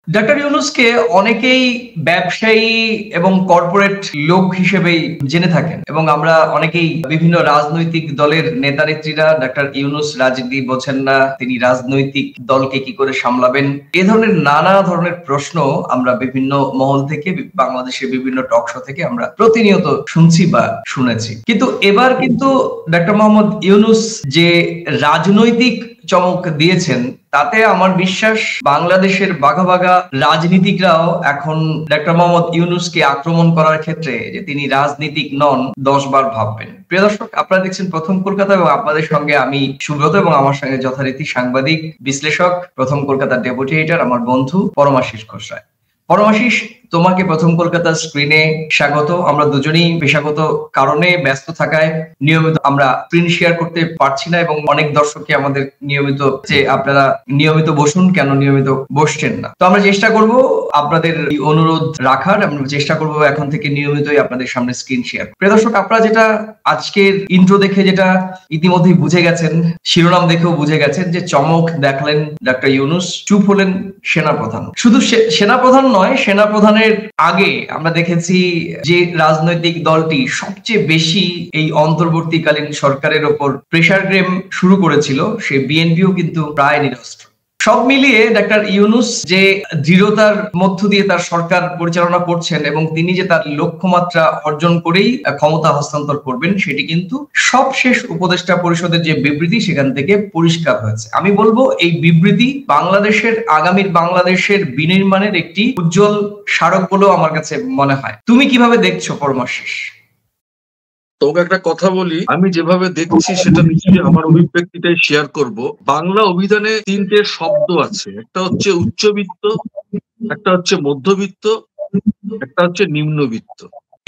Doctor ইউনূসকে অনেকেই ব্যবসায়ী এবং কর্পোরেট লোক হিসেবেই জেনে থাকেন এবং আমরা অনেকেই বিভিন্ন রাজনৈতিক দলের নেতা-নেত্রীরা ডক্টর ইউনূস রাজনীতি বোঝেন না, তিনি রাজনৈতিক দলকে কি করে সামলাবেন? এ ধরনের নানা ধরনের প্রশ্ন আমরা বিভিন্ন মহল থেকে বাংলাদেশের বিভিন্ন টক শো থেকে আমরা প্রতিনিয়ত শুনছি বা শুনেছি। কিন্তু এবার কিন্তু ডক্টর মোহাম্মদ ইউনূস যে রাজনৈতিক চমক দিয়েছেন তাতে আমার বিশ্বাস বাংলাদেশের বাঘা বাঘা রাজনীতিকরাও এখন ডক্টর মোহাম্মদ ইউনূসকে আক্রমণ করার ক্ষেত্রে যে তিনি রাজনীতিক নন ১০ বার ভাববেন। প্রিয় দর্শক, আপনারা দেখছেন প্রথম কলকাতা এবং আপনাদের সঙ্গে আমি সুব্রত এবং আমার সঙ্গে যথারীতি সাংবাদিক বিশ্লেষক প্রথম কলকাতার ডেপুটি এডিটর আমার বন্ধু পরমাশিস ঘোষ রায়। পরমাশিস, তোমাকে প্রথম কলকাতার স্ক্রিনে স্বাগত। আমরা দুজনেই পেশাগত কারণে ব্যস্ত থাকায় নিয়মিত আমরা স্ক্রিন শেয়ার করতে পারছি না এবং অনেক দর্শককে আমাদের নিয়মিত যে আপনারা নিয়মিত বসুন, কেন নিয়মিত বসছেন না। তো আমরা চেষ্টা করব আপনাদের অনুরোধ রাখার, আমরা চেষ্টা করব এখন থেকে নিয়মিতই আপনাদের সামনে স্ক্রিন শেয়ার। প্রিয় দর্শক, আপনারা যেটা আজকের ইন্ট্রো দেখে যেটা ইতিমধ্যেই বুঝে গেছেন, শিরোনাম দেখেও বুঝে গেছেন যে চমক দেখলেন ডক্টর ইউনূস, চুপ হলেন সেনাপ্রধান। শুধু সেনাপ্রধান নয়, সেনাপ্রধানের আগে আমরা দেখেছি যে রাজনৈতিক দলটি সবচেয়ে বেশি এই অন্তর্বর্তীকালীন সরকারের ওপর প্রেসার গেম শুরু করেছিল, সে বিএনপিও কিন্তু প্রায় নিরস্ত্র। সব মিলিয়ে ডক্টর ইউনূস যে দৃঢ়তার মধ্য দিয়ে তার সরকার পরিচালনা করছেন এবং তিনি যে তার লক্ষ্যমাত্রা অর্জন করেই ক্ষমতা হস্তান্তর করবেন, সেটি কিন্তু সবশেষ উপদেষ্টা পরিষদের যে বিবৃতি সেখান থেকে পরিষ্কার হয়েছে। আমি বলবো এই বিবৃতি বাংলাদেশের আগামীর বাংলাদেশের বিনির্মাণের একটি উজ্জ্বল স্মারক বলেও আমার কাছে মনে হয়। তুমি কিভাবে দেখছো পরমাশিস? তোকে একটা কথা বলি, আমি যেভাবে দেখছি সেটা নিশ্চয়ই আমার অভিব্যক্তিটাই শেয়ার করব। বাংলা অভিধানে ৩টে শব্দ আছে, একটা হচ্ছে উচ্চবিত্ত, একটা হচ্ছে মধ্যবিত্ত, একটা হচ্ছে নিম্নবিত্ত।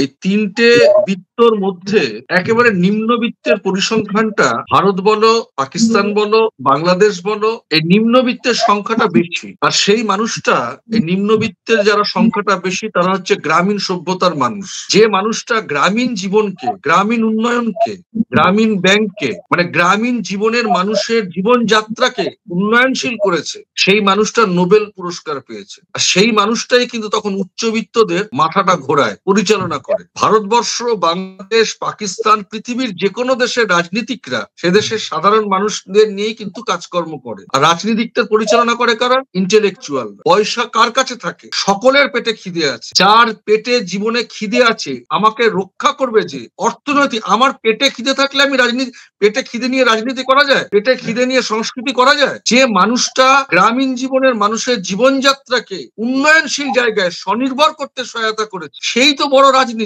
এই ৩টে বিত্তর মধ্যে একেবারে নিম্নবিত্তের পরিসংখ্যানটা ভারত বলো, পাকিস্তান বলো, বাংলাদেশ বলো, এই নিম্নবিত্তের সংখ্যাটা বেশি। আর সেই মানুষটা, এই নিম্নবিত্তের যারা সংখ্যাটা বেশি তারা হচ্ছে গ্রামীণ সভ্যতার মানুষ। যে মানুষটা গ্রামীণ জীবনকে, গ্রামীণ উন্নয়নকে, গ্রামীণ ব্যাংককে, মানে গ্রামীণ জীবনের মানুষের জীবনযাত্রাকে উন্নয়নশীল করেছে, সেই মানুষটা নোবেল পুরস্কার পেয়েছে। আর সেই মানুষটাই কিন্তু তখন উচ্চবিত্তদের মাথাটা ঘোরায়, পরিচালনা করে। ভারতবর্ষ, বাংলাদেশ, পাকিস্তান, পৃথিবীর যে কোনো দেশের রাজনীতিকরা সে দেশের সাধারণ মানুষদের নিয়েই কিন্তু কাজকর্ম করে। আর রাজনীতিকদের পরিচালনা করে কারা? ইন্টেলেকচুয়াল। পয়সা কার কাছে থাকে? সকলের পেটে খিদে আছে। যার পেটে জীবনে খিদে আছে, আমাকে রক্ষা করবে যে অর্থনৈতিক, আমার পেটে খিদে থাকলে আমি রাজনীতি, পেটে খিদে নিয়ে রাজনীতি করা যায়? পেটে খিদে নিয়ে সংস্কৃতি করা যায়? যে মানুষটা গ্রামীণ জীবনের মানুষের জীবনযাত্রাকে উন্নয়নশীল জায়গায় স্বনির্ভর করতে সহায়তা করেছে, সেই তো বড় রাজনীতি।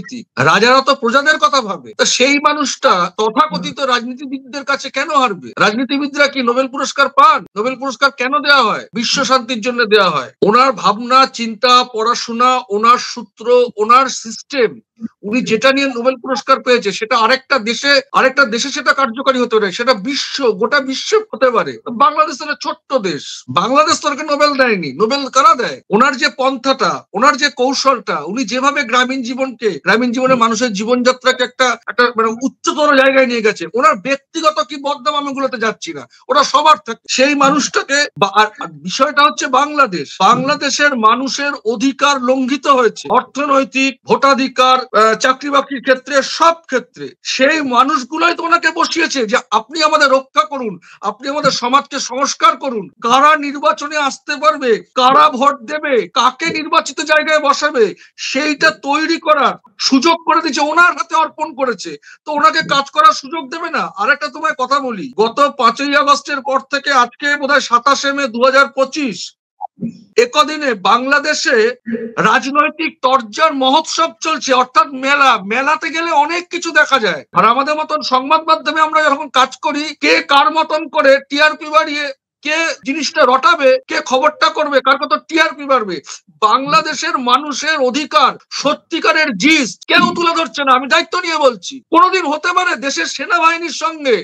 রাজারা তো প্রজাদের কথা ভাবে। তা সেই মানুষটা তথাকথিত রাজনীতিবিদদের কাছে কেন হারবে? রাজনীতিবিদরা কি নোবেল পুরস্কার পান? নোবেল পুরস্কার কেন দেওয়া হয়? বিশ্ব শান্তির জন্য দেওয়া হয়। ওনার ভাবনা চিন্তা, পড়াশোনা, ওনার সূত্র, ওনার সিস্টেম, উনি যেটা নিয়ে নোবেল পুরস্কার পেয়েছে সেটা আরেকটা দেশে সেটা কার্যকারী হতে পারে, সেটা গোটা বিশ্ব হতে পারে। বাংলাদেশ একটা ছোট্ট দেশ, বাংলাদেশ তোকে নোবেল দেয়নি। নোবেল কারা দেয়? ওনার যে পন্থাটা, ওনার যে কৌশলটা, উনি যেভাবে গ্রামীণ জীবনের মানুষের জীবনযাত্রাকে একটা মানে উচ্চতর জায়গায় নিয়ে গেছে। ওনার ব্যক্তিগত কি বদনাম আমি গুলোতে যাচ্ছি না, ওরা সবার থাকে। সেই মানুষটাকে, বিষয়টা হচ্ছে বাংলাদেশের মানুষের অধিকার লঙ্ঘিত হয়েছে, অর্থনৈতিক, ভোটাধিকার, চাকরি বাকরির ক্ষেত্রে, সব ক্ষেত্রে। সেই মানুষগুলোই তো ওনাকে বসিয়েছে যে আপনি আমাদের রক্ষা করুন, আপনি আমাদের সমাজকে সংস্কার করুন। কারা নির্বাচনে আসতে পারবে, কারা ভোট দেবে, কাকে নির্বাচিত জায়গায় বসাবে, সেইটা তৈরি করার সুযোগ করে দিচ্ছে, ওনার হাতে অর্পণ করেছে। তো ওনাকে কাজ করার সুযোগ দেবে না? আর একটা তোমায় কথা বলি, গত ৫ই আগস্টের পর থেকে আজকে বোধহয় ২৭শে মে ২০২৫, একদিনে বাংলাদেশে রাজনৈতিক তরজার মহোৎসব চলছে, অর্থাৎ মেলাতে গেলে অনেক কিছু দেখা যায়। আর আমাদের মতন সংবাদ মাধ্যমে আমরা যখন কাজ করি, কে কার মতন করে টিআরপি বাড়িয়ে, কে জিনিসটা রটাবে, কে খবরটা করবে, কার কত টিআরপি বাড়বে, বাংলাদেশের মানুষের অধিকার, সত্যিকারের জিস কেউ তুলে ধরছে না। আমি দায়িত্ব নিয়ে বলছি, কোনোদিন হতে পারে দেশের সেনাবাহিনীর সঙ্গে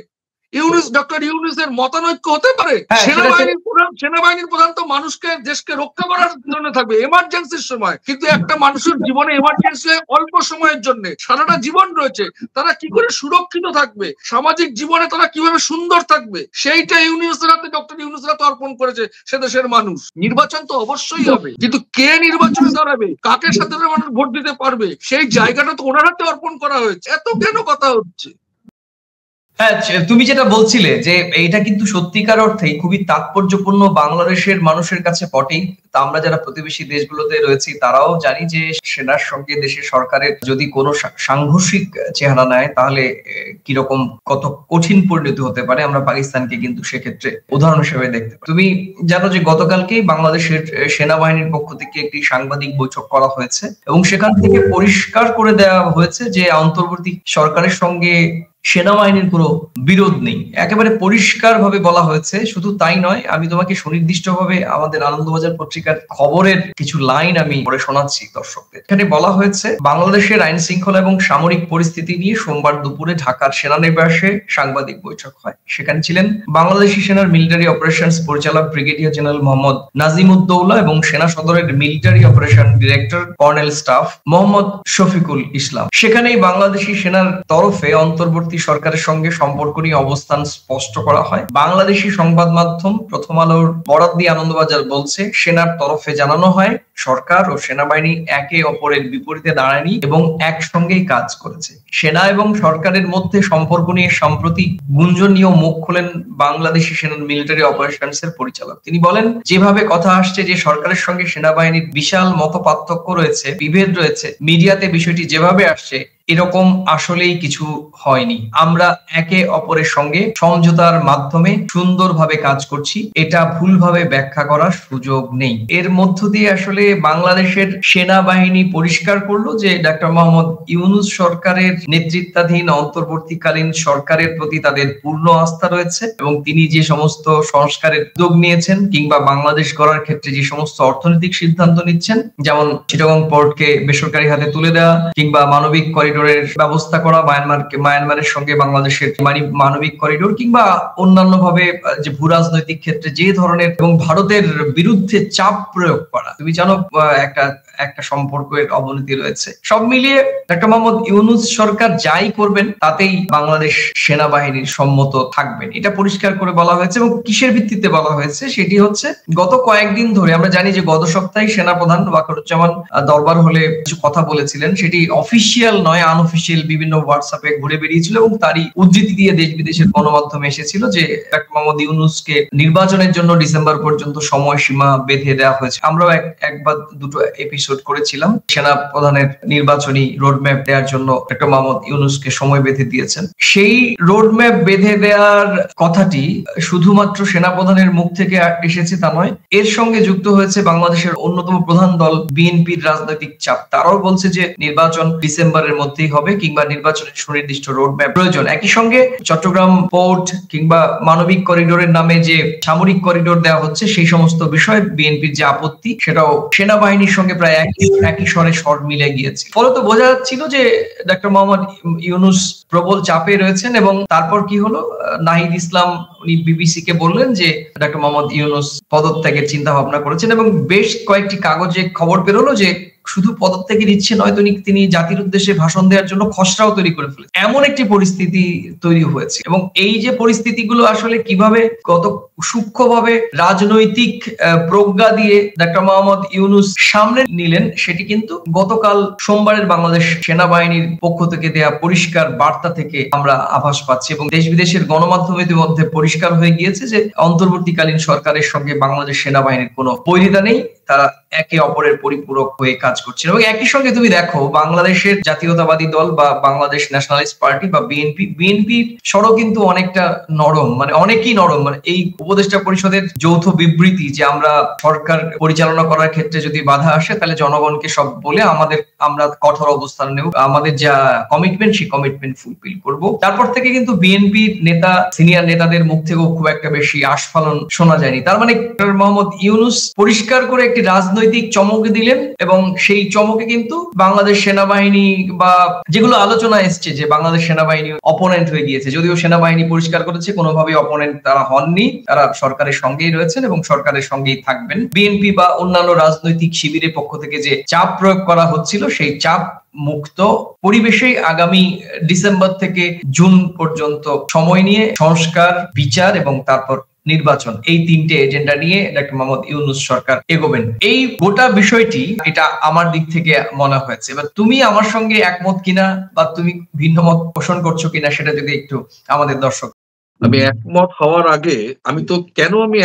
ডক্টর ইউনূসের মতানৈক্য হতে পারে? সেনাবাহিনীর প্রধান তো মানুষকে, দেশকে রক্ষা করার জন্য থাকবে এমার্জেন্সির সময়, কিন্তু একটা মানুষের জীবনে এমার্জেন্সি অল্প সময়ের জন্য, সারাটা জীবন রয়েছে, তারা কি করে সুরক্ষিত থাকবে, সামাজিক জীবনে তারা কিভাবে সুন্দর থাকবে, সেইটা ইউনূসের হাতে, ডক্টর ইউনূসের হাতে অর্পণ করেছে সে দেশের মানুষ। নির্বাচন তো অবশ্যই হবে, কিন্তু কে নির্বাচনে দাঁড়াবে, কাকে সাধারণ মানুষ ভোট দিতে পারবে, সেই জায়গাটা তো ওনার হাতে অর্পণ করা হয়েছে। এত কেন কথা হচ্ছে? হ্যাঁ, তুমি যেটা বলছিলে যে এটা কিন্তু সত্যিকার অর্থেই খুবই তাৎপর্যপূর্ণ বাংলাদেশের মানুষের কাছে বটেই। তা আমরা যারা প্রতিবেশী দেশগুলোতে রয়েছি তারাও জানি যে সেনার সঙ্গে দেশের সরকারের যদি কোনো সাংঘর্ষিক চেহারা নেয় তাহলে কিরকম, কত কঠিন পরিণতি হতে পারে। আমরা পাকিস্তানকে কিন্তু সেক্ষেত্রে উদাহরণ হিসেবে দেখতে পাই। তুমি জানো যে গতকালকেই বাংলাদেশের সেনাবাহিনীর পক্ষ থেকে একটি সাংবাদিক বৈঠক করা হয়েছে এবং সেখান থেকে পরিষ্কার করে দেওয়া হয়েছে যে অন্তর্বর্তী সরকারের সঙ্গে সেনাবাহিনীর কোনো বিরোধ নেই। একেবারে পরিষ্কার ভাবে বলা হয়েছে। শুধু তাই নয়, আমি তোমাকে সুনির্দিষ্টভাবে আমাদের আনন্দবাজার পত্রিকার খবরের কিছু লাইন আমি পড়ে শোনাচ্ছি দর্শকদের। এখানে বলা হয়েছে, বাংলাদেশের আইন শৃঙ্খলা এবং সামরিক পরিস্থিতি নিয়ে সোমবার দুপুরে ঢাকার সেনানিবাসে সাংবাদিক বৈঠক হয়। সেখানে ছিলেন বাংলাদেশি সেনার মিলিটারি অপারেশনস পরিচালক ব্রিগেডিয়ার জেনারেল মোহাম্মদ নাজিমুদ্দৌলা এবং সেনা সদরের military operation director colonel staff Mohammad Shafiqul Islam. সেখানেই বাংলাদেশি সেনার তরফে অন্তর্বর্তী সরকারের সঙ্গে সম্পর্ক নিয়ে অবস্থান স্পষ্ট করা হয়। বাংলাদেশি সংবাদ মাধ্যম প্রথম আলোর বরাত দিয়ে আনন্দবাজার বলছে, সেনার তরফে জানানো হয় সরকার ও সেনাবাহিনী একে অপরের বিপরীতে দাঁড়ায়নি এবং একসঙ্গেই কাজ করেছে। সেনা এবং সরকারের মধ্যে সম্পর্ক নিয়ে সম্প্রতি গুঞ্জন নিয়েও মুখ খোলেন বাংলাদেশি সেনার মিলিটারি অপারেশনস এর পরিচালক। তিনি বলেন, যেভাবে কথা আসছে যে সরকারের সঙ্গে সেনাবাহিনীর বিশাল মত পার্থক্য রয়েছে, বিভেদ রয়েছে, মিডিয়াতে বিষয়টি যেভাবে আসছে এরকম আসলেই কিছু হয়নি। আমরা একে অপরের সঙ্গে সমঝোতার মাধ্যমে সুন্দরভাবে কাজ করছি, এটা ভুলভাবে ব্যাখ্যা করার সুযোগ নেই। এর মধ্য দিয়ে আসলে বাংলাদেশের সেনাবাহিনী পরিষ্কার করলো যে ডক্টর মোহাম্মদ ইউনূস সরকারের নেতৃত্বাধীন অন্তর্বর্তীকালীন সরকারের প্রতি তাদের পূর্ণ আস্থা রয়েছে এবং তিনি যে সমস্ত সংস্কারের উদ্যোগ নিয়েছেন কিংবা বাংলাদেশ গড়ার ক্ষেত্রে যে সমস্ত অর্থনৈতিক সিদ্ধান্ত নিচ্ছেন, যেমন চিটাগং পোর্টকে বেসরকারি হাতে তুলে দেওয়া কিংবা মানবিক করিডোরের ব্যবস্থা করা, মায়ানমারের সঙ্গে বাংলাদেশের মানবিক করিডোর কিংবা অন্যান্য ভাবে যে ভূ রাজনৈতিক ক্ষেত্রে যে ধরনের এবং ভারতের বিরুদ্ধে চাপ প্রয়োগ করা, তুমি জানো একটা সম্পর্কের অবনতি রয়েছে। সব মিলিয়ে ডক্টর মোহাম্মদ ইউনূস সরকার যাই করবেন তাতেই বাংলাদেশ সেনাবাহিনীর সম্মত থাকবেন, এটা পরিষ্কার করে বলা হয়েছে। এবং কিসের ভিত্তিতে বলা হয়েছে সেটি হচ্ছে, গত কয়েকদিন ধরে আমরা জানি যে গত সপ্তাহে সেনাপ্রধান ওয়াকারুজ্জামান দরবার হলে কিছু কথা বলেছিলেন, সেটি অফিসিয়াল নয়, আনঅফিসিয়াল বিভিন্ন হোয়াটসঅ্যাপে ঘুরে বেরিয়েছিল এবং তারই উদ্ধৃতি দিয়ে দেশ বিদেশের গণমাধ্যমে এসেছিল যে ডক্টর মোহাম্মদ ইউনূসকে নির্বাচনের জন্য ডিসেম্বর পর্যন্ত সময়সীমা বেঁধে দেওয়া হয়েছে। আমরাও একবার দুটো এপিসোড করেছিলাম, সেনা প্রধানের নির্বাচনী রোডম্যাপ দেওয়ার জন্য ডক্টর মোহাম্মদ ইউনূসকে সময় বেঁধে দিয়েছেন। সেই রোডম্যাপ বেঁধে দেওয়ার কথাটি শুধুমাত্র সেনা প্রধানের মুখ থেকে এসেছে তা নয়, এর সঙ্গে যুক্ত হয়েছে বাংলাদেশের অন্যতম প্রধান দল বিএনপির রাজনৈতিক চাপ। তারাও বলছে যে নির্বাচন ডিসেম্বরের মধ্যেই হবে কিংবা নির্বাচনের সুনির্দিষ্ট রোডম্যাপ প্রয়োজন। একই সঙ্গে চট্টগ্রাম পোর্ট কিংবা মানবিক করিডোরের নামে যে সামরিক করিডোর দেওয়া হচ্ছে সেই সমস্ত বিষয়ে বিএনপির যে আপত্তি সেটাও সেনাবাহিনীর সঙ্গে প্রায় একই স্বরে স্বর মিলে গিয়েছে। ফলত বোঝা যাচ্ছিল যে ডক্টর মোহাম্মদ ইউনূস প্রবল চাপে রয়েছেন। এবং তারপর কি হলো, নাহিদ ইসলাম উনি বিবিসি কে বললেন যে ডক্টর মোহাম্মদ ইউনূস পদত্যাগের চিন্তা ভাবনা করেছেন এবং বেশ কয়েকটি কাগজে খবর বেরোলো যে শুধু পদত্যাগের ইচ্ছে নয়, তিনি জাতির উদ্দেশ্যে ভাষণ দেওয়ার জন্য খসড়াও তৈরি করে ফেলেছেন। এমন একটি পরিস্থিতি তৈরি হয়েছে এবং এই যে পরিস্থিতিগুলো আসলে কিভাবে কত সূক্ষ্মভাবে রাজনৈতিক প্রজ্ঞা দিয়ে ডক্টর মোহাম্মদ ইউনূস সামনে নিলেন সেটি কিন্তু গতকাল সোমবারের বাংলাদেশ সেনাবাহিনীর পক্ষ থেকে দেয়া পরিষ্কার বার্তা থেকে আমরা আভাস পাচ্ছি এবং দেশ বিদেশের গণমাধ্যমের মধ্যে পরিষ্কার হয়ে গিয়েছে যে অন্তর্বর্তীকালীন সরকারের সঙ্গে বাংলাদেশ সেনাবাহিনীর কোনো বৈরিতা নেই, তারা একে অপরের পরিপূরক হয়ে কাজ করছেন। এবং একই সঙ্গে তুমি দেখো বাংলাদেশের জাতীয়তাবাদী দল বা বাংলাদেশ ন্যাশনালিস্ট পার্টি বা বিএনপির স্বরও কিন্তু অনেকটা নরম, মানে অনেকই নরম। মানে এই উপদেষ্টা পরিষদের যৌথ বিবৃতি যে আমরা সরকার পরিচালনা করার ক্ষেত্রে যদি বাধা আসে তাহলে জনগণকে সব বলে আমরা কঠোর অবস্থান নেব, আমাদের যা কমিটমেন্ট সেই কমিটমেন্ট ফুলফিল করব। তারপর থেকে কিন্তু বিএনপির নেতা, সিনিয়র নেতাদের মুখ থেকেও খুব একটা বেশি আস্ফালন শোনা যায়নি। তার মানে ডক্টর মোহাম্মদ ইউনূস পরিষ্কার করে একটি রাজনৈতিক রাজনৈতিক চমক দিলেন এবং সেই চমকে কিন্তু বাংলাদেশ সেনাবাহিনী বা যেগুলো আলোচনা এসছে যে বাংলাদেশ সেনাবাহিনী অপোনেন্ট হয়ে গিয়েছে, যদিও সেনাবাহিনী পরিষ্কার করেছে কোনোভাবেই অপোনেন্ট তারা হননি, তারা সরকারের সঙ্গেই রয়েছেন এবং সরকারের সঙ্গেই থাকবেন। বিএনপি বা অন্যান্য রাজনৈতিক শিবিরের পক্ষ থেকে যে চাপ প্রয়োগ করা হচ্ছিল সেই চাপ মুক্ত পরিবেশেই আগামী ডিসেম্বর থেকে জুন পর্যন্ত সময় নিয়ে সংস্কার, বিচার এবং তারপর নির্বাচন, এই তিনটে এজেন্ডা নিয়ে ডক্টর মোহাম্মদ ইউনূস সরকার এগোবেন। এই গোটা বিষয়টি এটা আমার দিক থেকে মনে হয়েছে। এবার তুমি আমার সঙ্গে একমত কিনা বা তুমি ভিন্ন মত পোষণ করছো কিনা সেটা যদি একটু আমাদের দর্শক। আমি একমত হওয়ার আগে আমি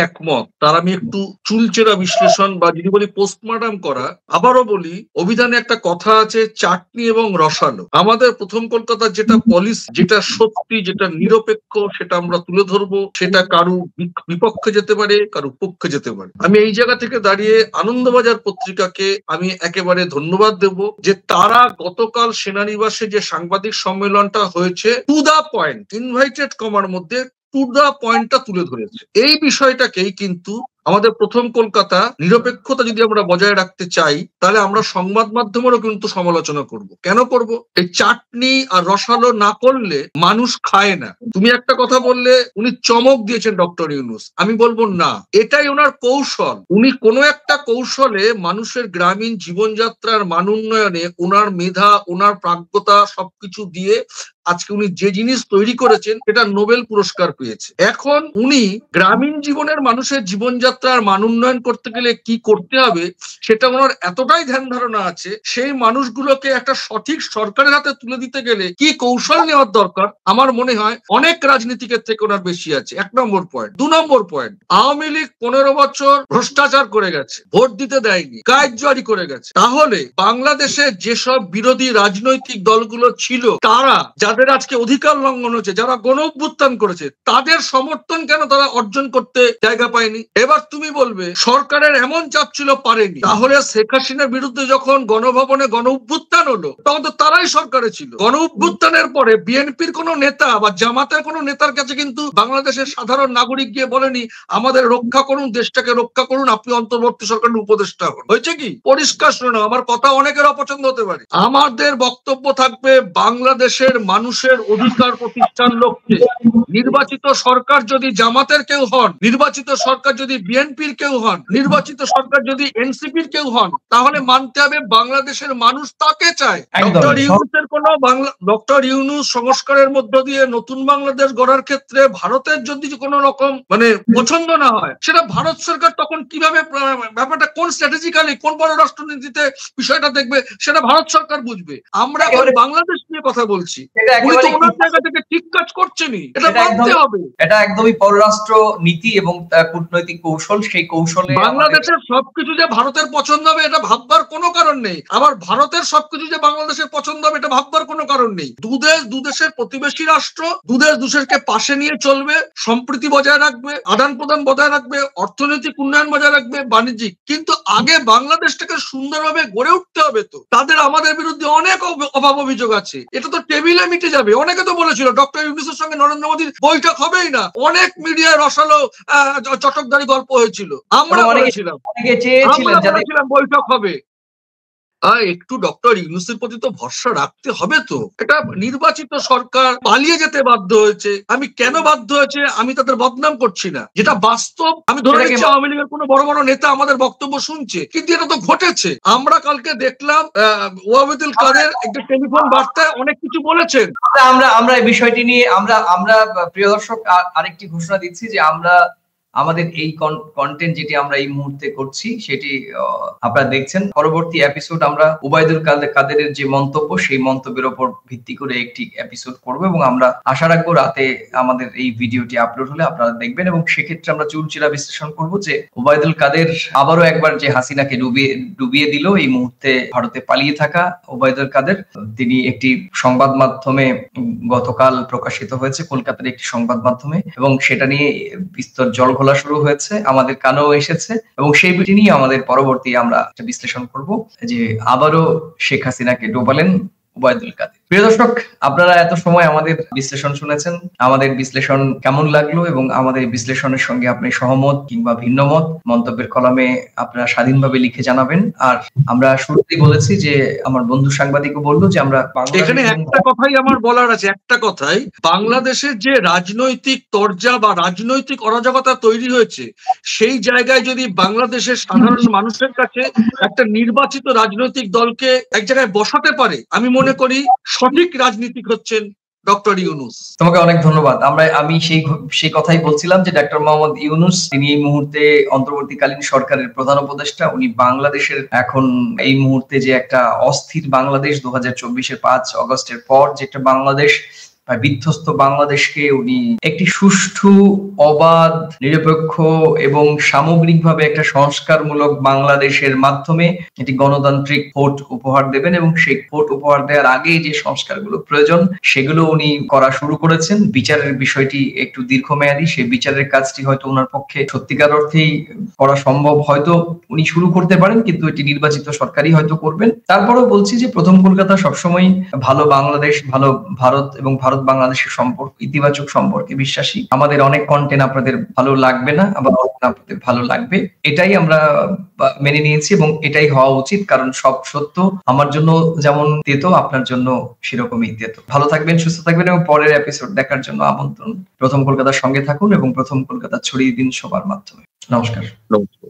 একমত তার আমি একটু চুলচেরা বিশ্লেষণ বা যদি বলি পোস্টমর্টম করা। আবারও বলি, অভিধানে একটা কথা আছে, চাটনি এবং রসালো। আমাদের প্রথম কলকাতার যেটা পলিসি, যেটা সত্যি, যেটা নিরপেক্ষ, সেটা আমরা তুলে ধরবো। সেটা কারু বিপক্ষে যেতে পারে, কারু পক্ষে যেতে পারে। আমি এই জায়গা থেকে দাঁড়িয়ে আনন্দবাজার পত্রিকাকে আমি একেবারে ধন্যবাদ দেব যে তারা গতকাল সেনানিবাসে যে সাংবাদিক সম্মেলনটা হয়েছে, টু দা পয়েন্ট, ইনভাইটেড কমার মধ্যে টু দা পয়েন্টটা তুলে ধরেছে। এই বিষয়টাকেই কিন্তু আমাদের প্রথম কলকাতা নিরপেক্ষতা যদি আমরা বজায় রাখতে চাই, তাহলে আমরা সংবাদ মাধ্যমেরও কিন্তু সমালোচনা করব। কেন করব? এই চাটনি আর রসালো না করলে মানুষ খায় না। তুমি একটা কথা বললে, উনি চমক দিয়েছেন ডক্টর ইউনূস, আমি বলবো না, এটাই ওনার কৌশল। উনি কোনো একটা কৌশলে মানুষের গ্রামীণ জীবনযাত্রার মান উন্নয়নে ওনার মেধা, ওনার প্রাজ্ঞতা সবকিছু দিয়ে আজকে উনি যে জিনিস তৈরি করেছেন সেটা নোবেল পুরস্কার পেয়েছে। এখন উনি গ্রামীণ জীবনের মানুষের জীবনযাত্রার মান উন্নয়ন করতে গেলে কি করতে হবে সেটা ওনার এতটাই ধ্যান ধারণা আছে, সেই মানুষগুলোকে একটা সঠিক সরকারের হাতে তুলে দিতে গেলে কি কৌশল নেওয়ার দরকার আমার মনে হয় অনেক রাজনীতিকের থেকে ওনার বেশি আছে। 1 নম্বর পয়েন্ট। 2 নম্বর পয়েন্ট, আওয়ামী লীগ 15 বছর ভ্রষ্টাচার করে গেছে, ভোট দিতে দেয়নি, কাজ জারি করে গেছে। তাহলে বাংলাদেশে যেসব বিরোধী রাজনৈতিক দলগুলো ছিল, তারা যাদের আজকে অধিকার লঙ্ঘন হচ্ছে, যারা গণ অভ্যুত্থান করেছে, তাদের সমর্থন কেন তারা অর্জন করতে জায়গা পায়নি? এবার তুমি বলবে সরকারের এমন চাপ ছিল, পারেনি। তাহলে শেখ হাসিনার বিরুদ্ধে যখন গণভবনে গণ অভ্যুত্থান হলো, তখন তো তারাই সরকারে ছিল। গণ অভ্যুত্থানের পরে বিএনপির কোন নেতা বা জামাতের কোন নেতার কাছে কিন্তু বাংলাদেশের সাধারণ নাগরিক গিয়ে বলেনি আমাদের রক্ষা করুন, দেশটাকে রক্ষা করুন, আপনি অন্তর্বর্তী সরকারের উপদেষ্টা হন। হয়েছে কি? পরিষ্কার শোনো, আমার কথা অনেকের অপছন্দ হতে পারে, আমাদের বক্তব্য থাকবে বাংলাদেশের মানুষের অধিকার প্রতিষ্ঠার লক্ষ্যে নির্বাচিত সরকার যদি জামাতের কেউ হন, নির্বাচিত সরকার যদি বিএনপির কেউ হন, নির্বাচিত সরকার যদি এনসিপির কেউ হন, তাহলে মানতে হবে বাংলাদেশের মানুষ তাকে চায়। ডক্টর ইউনূস সংস্কারের মধ্য দিয়ে নতুন বাংলাদেশ গড়ার ক্ষেত্রে ভারতের যদি কোনো রকম পছন্দ না হয়, সেটা ভারত সরকার তখন কিভাবে ব্যাপারটা, কোন স্ট্র্যাটেজিক্যালি, কোন পররাষ্ট্রনীতিতে বিষয়টা দেখবে, সেটা ভারত সরকার বুঝবে। আমরা এখন বাংলাদেশ নিয়ে কথা বলছি, উনি তো ওনার জায়গা থেকে ঠিক কাজ করছেনই, এটা মানতে হবে। এটা একদমই পররাষ্ট্র নীতি এবং কূটনৈতিক কৌশল। সেই কৌশলে বাংলাদেশের সবকিছু যে ভারতের পছন্দ হবে এটা ভাববার কোনো কারণ নেই, আবার ভারতের সবকিছু যে বাংলাদেশের পছন্দ হবে এটা ভাববার কোনো কারণ নেই। দুদেশের প্রতিবেশী রাষ্ট্র, দুদেশকে পাশে নিয়ে চলবে, সম্প্রীতি বজায় রাখবে, আদান প্রদান বজায় রাখবে, অর্থনৈতিক উন্নয়ন বজায় রাখবে, বাণিজ্যিক। কিন্তু আগে বাংলাদেশটাকে সুন্দরভাবে গড়ে উঠতে হবে। তো তাদের আমাদের বিরুদ্ধে অনেক অভাব অভিযোগ আছে, এটা তো টেবিলে মিটে যাবে। অনেকে তো বলেছিল ডক্টর ইউনূসের সঙ্গে নরেন্দ্র মোদীর বৈঠক হবেই না, অনেক মিডিয়ায় রসালো চটকদারি গল্প হয়েছিল, আমরা বলেছিলাম বৈঠক হবে। একটু ডক্টর ইউনূসের প্রতি তো ভরসা রাখতে হবে। তো এটা নির্বাচিত সরকার পালিয়ে যেতে বাধ্য হয়েছে। আমি কেন বাধ্য হয়েছে আমি তাদের বদনাম করছি না, যেটা বাস্তব। আমি ধরে নিচ্ছি আওয়ামী লীগের কোনো বড় বড় নেতা আমাদের বক্তব্য শুনছে, কিন্তু এটা তো ঘটেছে। আমরা কালকে দেখলাম ওবায়দুল কাদের একটা টেলিফোন বার্তায় অনেক কিছু বলেছেন। আমরা এই বিষয়টি নিয়ে আমরা প্রিয় দর্শক আরেকটি ঘোষণা দিচ্ছি যে আমরা আমাদের এই কন্টেন্ট যেটি আমরা এই মুহূর্তে করছি সেটি আপনারা দেখছেন। পরবর্তী এপিসোড আমরা ওবায়দুল কাদেরের যে মন্তব্য, সেই মন্তব্যের উপর ভিত্তি করে একটি এপিসোড করব এবং আমরা আশা রাখবো রাতে আমাদের এই ভিডিওটি আপলোড হলে আপনারা দেখবেন এবং সেক্ষেত্রে আমরা চুলচেরা বিশ্লেষণ করব যে ওবায়দুল কাদের আবারও একবার যে হাসিনাকে ডুবিয়ে দিল, এই মুহূর্তে ভারতে পালিয়ে থাকা ওবায়দুল কাদের, তিনি একটি সংবাদ মাধ্যমে গতকাল প্রকাশিত হয়েছে, কলকাতার একটি সংবাদ মাধ্যমে, এবং সেটা নিয়ে বিস্তর জলঘোলা শুরু হয়েছে, আমাদের কানেও এসেছে এবং সেই বিষয়টি নিয়ে আমাদের পরবর্তী আমরা বিশ্লেষণ করব যে আবারও শেখ হাসিনাকে ডোবালেন ওবায়দুল কাদের। প্রিয় দর্শক, আপনারা এত সময় আমাদের বিশ্লেষণ শুনেছেন। আমাদের বিশ্লেষণ কেমন লাগলো এবং আমাদের বিশ্লেষণের সঙ্গে আপনি সহমত কিংবা ভিন্নমত মন্তব্যের কলামে আপনারা স্বাধীনভাবে লিখে জানাবেন। আর আমরা শুরুতেই বলেছি যে আমার বন্ধু সাংবাদিকও বলল যে আমরা এখানে একটা কথাই আমার বলার আছে, একটা কথাই, বাংলাদেশের যে রাজনৈতিক তরজা বা রাজনৈতিক অরাজকতা তৈরি হয়েছে, সেই জায়গায় যদি বাংলাদেশের সাধারণ মানুষের কাছে একটা নির্বাচিত রাজনৈতিক দলকে এক জায়গায় বসাতে পারে, আমি মনে করি সঠিক রাজনীতিক হচ্ছেন ডক্টর ইউনূস। তোমাকে অনেক ধন্যবাদ। আমি সেই কথাই বলছিলাম যে ডক্টর মোহাম্মদ ইউনূস তিনি এই মুহূর্তে অন্তর্বর্তীকালীন সরকারের প্রধান উপদেষ্টা। উনি বাংলাদেশের এখন এই মুহূর্তে যে একটা অস্থির বাংলাদেশ 2024-এর 5 অগস্টের পর যে একটা বাংলাদেশ বিধ্বস্ত বাংলাদেশকে উনি একটি সুষ্ঠু, অবাধ, নিরপেক্ষ এবং সামগ্রিকভাবে একটা সংস্কারমূলক বাংলাদেশের মাধ্যমে একটি গণতান্ত্রিক ভোট উপহার দেবেন এবং সেই ভোট উপহার দেওয়ার আগে যে সংস্কারগুলো প্রয়োজন সেগুলো উনি করা শুরু করেছেন। বিচারের বিষয়টি একটু দীর্ঘমেয়াদী, সেই বিচারের কাজটি হয়তো ওনার পক্ষে সত্যিকার অর্থেই করা সম্ভব, হয়তো উনি শুরু করতে পারেন কিন্তু এটি নির্বাচিত সরকারই হয়তো করবেন। তারপরেও বলছি যে প্রথম কলকাতা সবসময় ভালো বাংলাদেশ, ভালো ভারত এবং ভারত বাংলাদেশের সম্পর্ক, ইতিবাচক সম্পর্কে বিশ্বাসী। আমাদের অনেক কন্টেন্ট আপনাদের ভালো লাগবে না, আবার আপনাদের ভালো লাগবে, এটাই আমরা মেনে নিয়েছি এবং এটাই হওয়া উচিত। কারণ সব সত্য আমার জন্য যেমন তেতো, আপনার জন্য সেরকমই তেতো। ভালো থাকবেন, সুস্থ থাকবেন এবং পরের এপিসোড দেখার জন্য আমন্ত্রণ। প্রথম কলকাতার সঙ্গে থাকুন এবং প্রথম কলকাতা ছড়িয়ে দিন সবার মাধ্যমে। নমস্কার। নমস্কার।